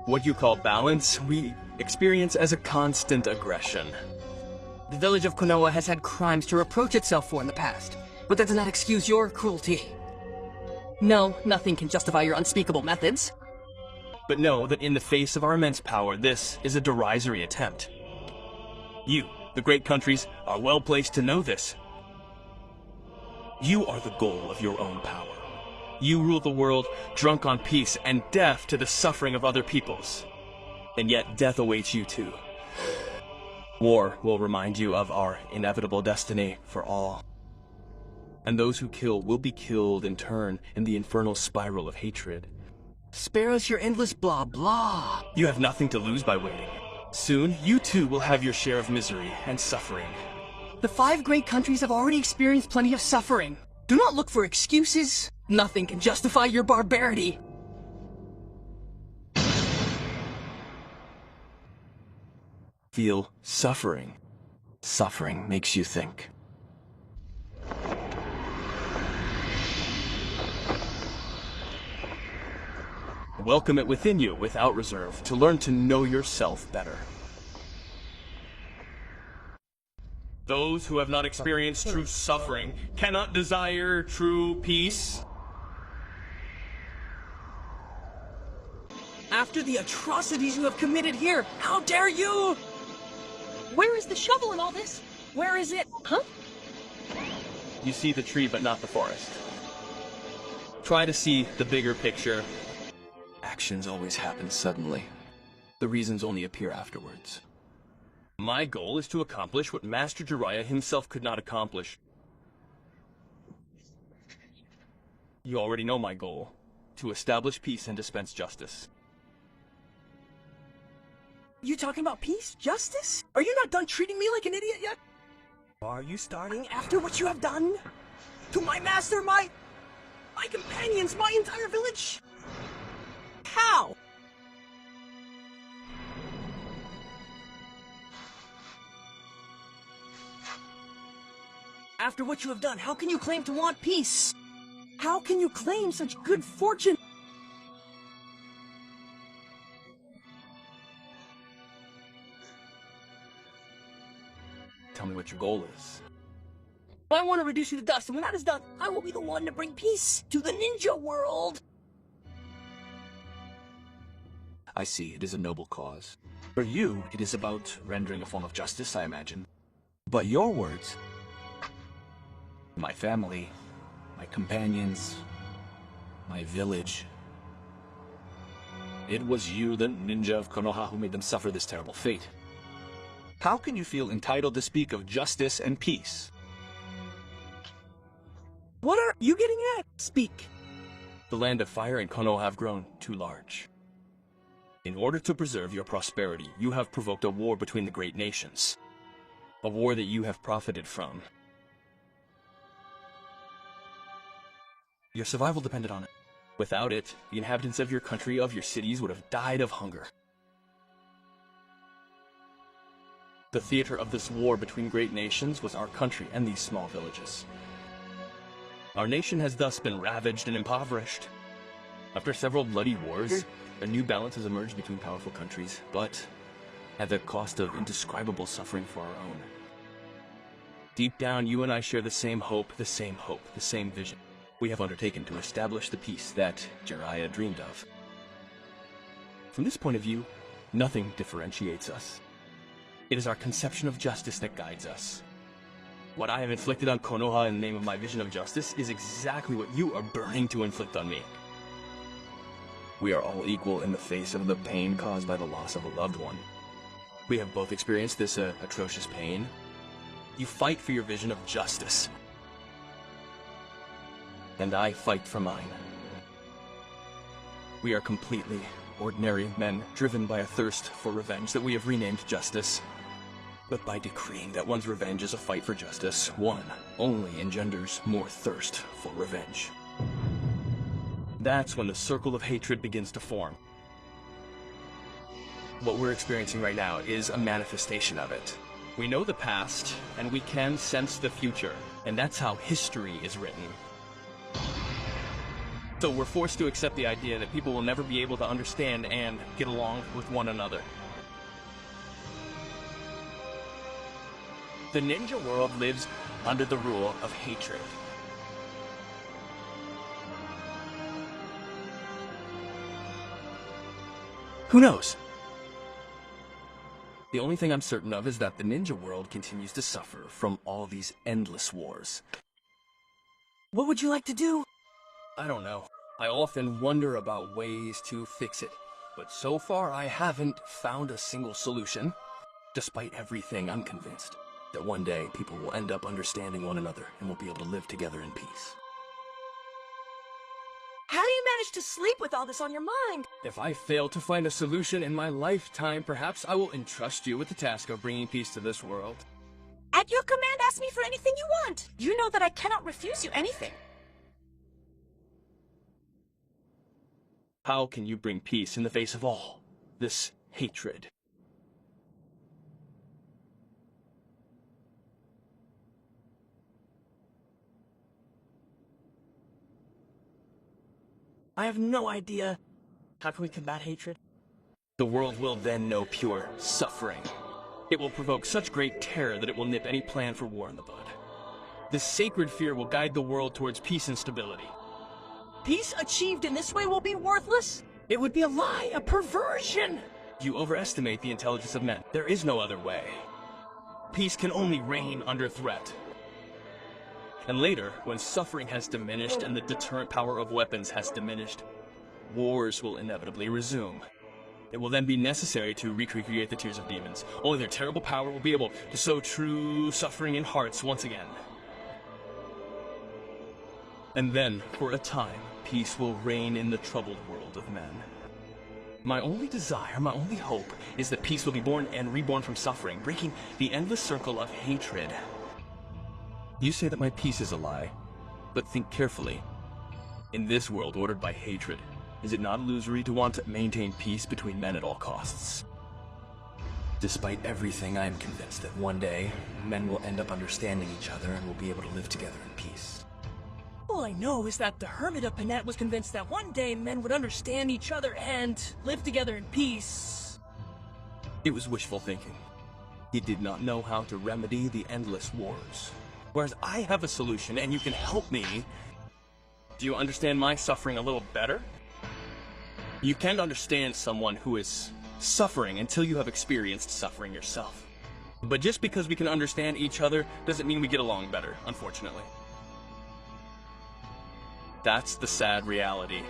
What you call balance, we experience as a constant aggression. The village of Konoha has had crimes to reproach itself for in the past, but that does not excuse your cruelty. No, nothing can justify your unspeakable methods. But know that in the face of our immense power, this is a derisory attempt. You, the great countries, are well placed to know this. You are the goal of your own power. You rule the world, drunk on peace and deaf to the suffering of other peoples. And yet death awaits you too. War will remind you of our inevitable destiny for all. And those who kill will be killed in turn in the infernal spiral of hatred. Spare us your endless blah blah. You have nothing to lose by waiting. Soon, you too will have your share of misery and suffering. The 5 great countries have already experienced plenty of suffering. Do not look for excuses. Nothing can justify your barbarity. Feel suffering. Suffering makes you think. Welcome it within you without reserve to learn to know yourself better. Those who have not experienced true suffering cannot desire true peace. After the atrocities you have committed here, how dare you? Where is the shovel in all this? Where is it? Huh? You see the tree but not the forest. Try to see the bigger picture. Actions always happen suddenly. The reasons only appear afterwards. My goal is to accomplish what Master Jiraiya himself could not accomplish. You already know my goal. To establish peace and dispense justice. You talking about peace? Justice? Are you not done treating me like an idiot yet? Are you starting after what you have done? To my master, my companions, my entire village? How? After what you have done, how can you claim to want peace? How can you claim such good fortune? Tell me what your goal is. I want to reduce you to dust, and when that is done, I will be the one to bring peace to the ninja world. I see, it is a noble cause. For you, it is about rendering a form of justice, I imagine. But your words, my family, my companions, my village, it was you, the ninja of Konoha, who made them suffer this terrible fate. How can you feel entitled to speak of justice and peace? What are you getting at? Speak. The land of fire and Konoha have grown too large. In order to preserve your prosperity, you have provoked a war between the great nations. A war that you have profited from. Your survival depended on it. Without it, the inhabitants of your country, of your cities, would have died of hunger. The theater of this war between great nations was our country and these small villages. Our nation has thus been ravaged and impoverished. After several bloody wars, a new balance has emerged between powerful countries, but at the cost of indescribable suffering for our own. Deep down, you and I share the same hope, the same vision. We have undertaken to establish the peace that Jiraiya dreamed of. From this point of view, nothing differentiates us. It is our conception of justice that guides us. What I have inflicted on Konoha in the name of my vision of justice is exactly what you are burning to inflict on me. We are all equal in the face of the pain caused by the loss of a loved one. We have both experienced this atrocious pain. You fight for your vision of justice. And I fight for mine. We are completely ordinary men, driven by a thirst for revenge that we have renamed justice. But by decreeing that one's revenge is a fight for justice, one only engenders more thirst for revenge. That's when the circle of hatred begins to form. What we're experiencing right now is a manifestation of it. We know the past, and we can sense the future, and that's how history is written. So we're forced to accept the idea that people will never be able to understand and get along with one another. The ninja world lives under the rule of hatred. Who knows? The only thing I'm certain of is that the ninja world continues to suffer from all these endless wars. What would you like to do? I don't know. I often wonder about ways to fix it, but so far I haven't found a single solution. Despite everything, I'm convinced that one day people will end up understanding one another and will be able to live together in peace. How do you manage to sleep with all this on your mind? If I fail to find a solution in my lifetime, perhaps I will entrust you with the task of bringing peace to this world. At your command, ask me for anything you want. You know that I cannot refuse you anything. How can you bring peace in the face of all this hatred? I have no idea. How can we combat hatred? The world will then know pure suffering. It will provoke such great terror that it will nip any plan for war in the bud. This sacred fear will guide the world towards peace and stability. Peace achieved in this way will be worthless? It would be a lie, a perversion! You overestimate the intelligence of men. There is no other way. Peace can only reign under threat. And later, when suffering has diminished and the deterrent power of weapons has diminished, wars will inevitably resume. It will then be necessary to recreate the tears of demons. Only their terrible power will be able to sow true suffering in hearts once again. And then, for a time, peace will reign in the troubled world of men. My only desire, my only hope, is that peace will be born and reborn from suffering, breaking the endless circle of hatred. You say that my peace is a lie, but think carefully. In this world ordered by hatred, is it not illusory to want to maintain peace between men at all costs? Despite everything, I am convinced that one day, men will end up understanding each other and will be able to live together in peace. All I know is that the Hermit of Panet was convinced that one day men would understand each other and live together in peace. It was wishful thinking. He did not know how to remedy the endless wars. Whereas I have a solution and you can help me. Do you understand my suffering a little better? You can't understand someone who is suffering until you have experienced suffering yourself. But just because we can understand each other doesn't mean we get along better, unfortunately. That's the sad reality.